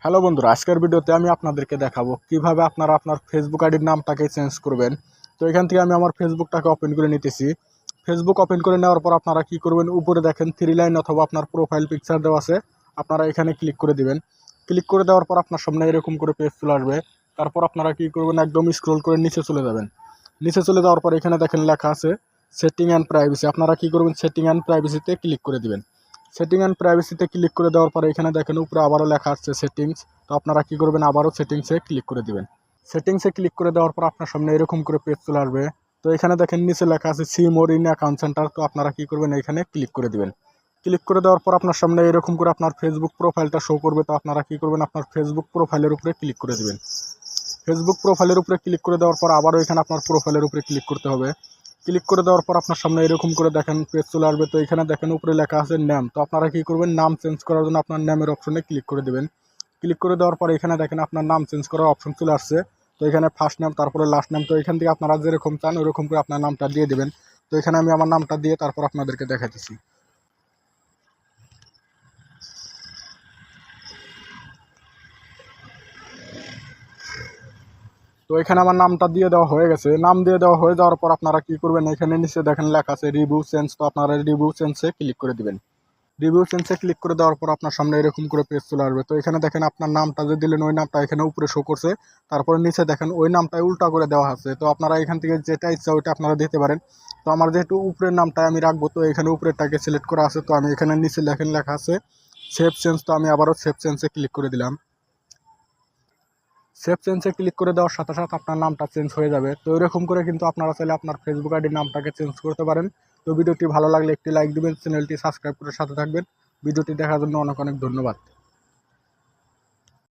Hello বন্ধুরা, আজকের ভিডিওতে আমি আপনাদেরকে দেখাবো কিভাবে আপনারা আপনার ফেসবুক আইডির নামটাকে চেঞ্জ করবেন। তো এখান থেকে আমি আমার ফেসবুকটাকে ওপেন করে নিতেছি। ফেসবুক ওপেন করে নেওয়ার পর আপনারা কি করবেন, উপরে দেখেন 3 লাইন অথবা আপনার প্রোফাইল পিকচার দেওয়া আছে, আপনারা এখানে ক্লিক করে দিবেন। ক্লিক করে দেওয়ার পর আপনার সামনে এরকম করে পেজ চলে আসবে। তারপর আপনারা কি করবেন, একদম স্ক্রল করে নিচে চলে যাবেন। নিচে চলে যাওয়ার পর এখানে দেখেন লেখা আছে সেটিং অ্যান্ড প্রাইভেসি। আপনারা কি করবেন, সেটিং অ্যান্ড প্রাইভেসিতে ক্লিক করে দিবেন। সেটিং অ্যান্ড প্রাইভেসিতে ক্লিক করে দেওয়ার পরে এখানে দেখেন উপরে আবারও লেখা আছে সেটিংস। তো আপনারা কি করবেন, আবারও সেটিংসে ক্লিক করে দিবেন। সেটিংসে ক্লিক করে দেওয়ার পর আপনার সামনে এরকম করে পেজ চলে আসবে। তো এখানে দেখেন নিচে লেখা আছে see more in account centre. তো আপনারা কি করবেন, এখানে ক্লিক করে দিবেন। ক্লিক করে দেওয়ার পর আপনার সামনে এরকম করে আপনার ফেসবুক প্রোফাইলটা শো করবে। তো আপনারা কি করবেন, আপনার ফেসবুক প্রোফাইলের উপরে ক্লিক করে দিবেন। ফেসবুক প্রোফাইলের উপরে ক্লিক করে দেওয়ার পর আবারও এখানে আপনার প্রোফাইলের উপরে ক্লিক করতে হবে। ক্লিক করে দেওয়ার পর আপনার সামনে এরকম করে দেখেন পেজ চলে আসবে। তো এখানে দেখেন উপরে লেখা আছে নেম। তো আপনারা কি করবেন, নাম চেঞ্জ করার জন্য আপনার নামের অপশনে ক্লিক করে দেবেন। ক্লিক করে দেওয়ার পর এখানে দেখেন আপনার নাম চেঞ্জ করার অপশন চলে আসছে। তো এখানে ফার্স্ট নাম তারপরে লাস্ট নাম। তো এখান থেকে আপনারা যেরকম চান ওরকম করে আপনার নামটা দিয়ে দেবেন। তো এখানে আমি আমার নামটা দিয়ে তারপর আপনাদেরকে দেখাতেছি। তো এখানে আমার নামটা দিয়ে দেওয়া হয়ে গেছে। নাম দিয়ে দেওয়া হয়ে যাওয়ার পর আপনারা কি করবেন, এখানে নিচে দেখেন লেখা আছে রিভিউ চেঞ্জ। তো আপনারা রিভিউ চেঞ্জে ক্লিক করে দিবেন। রিভিউ চেঞ্জে ক্লিক করে দেওয়ার পর আপনার সামনে এরকম করে পেজ চলে আসবে। তো এখানে দেখেন আপনার নামটা যে দিলেন ওই নামটা এখানে উপরে শো করছে। তারপরে নিচে দেখেন ওই নামটাই উল্টা করে দেওয়া আছে। তো আপনারা এখান থেকে যেটা ইচ্ছা ওইটা আপনারা দিতে পারেন। তো আমার যেহেতু উপরের নামটা আমি রাখবো, তো এখানে উপরেরটাকে সিলেক্ট করা আছে। তো আমি এখানে নিচে দেখেন লেখা আছে সেভ চেঞ্জ। তো আমি আবারও সেভ চেঞ্জে ক্লিক করে দিলাম। সেভ চেঞ্জে ক্লিক করে দেওয়ার সাথে সাথে আপনার নামটা চেঞ্জ হয়ে যাবে। তো এরকম করে কিন্তু আপনারা চাইলে আপনার ফেসবুক আইডির নামটাকে চেঞ্জ করতে পারেন। তো ভিডিওটি ভালো লাগলে একটি লাইক দিবেন, চ্যানেলটি সাবস্ক্রাইব করে সাথে থাকবেন। ভিডিওটি দেখার জন্য অনেক অনেক ধন্যবাদ।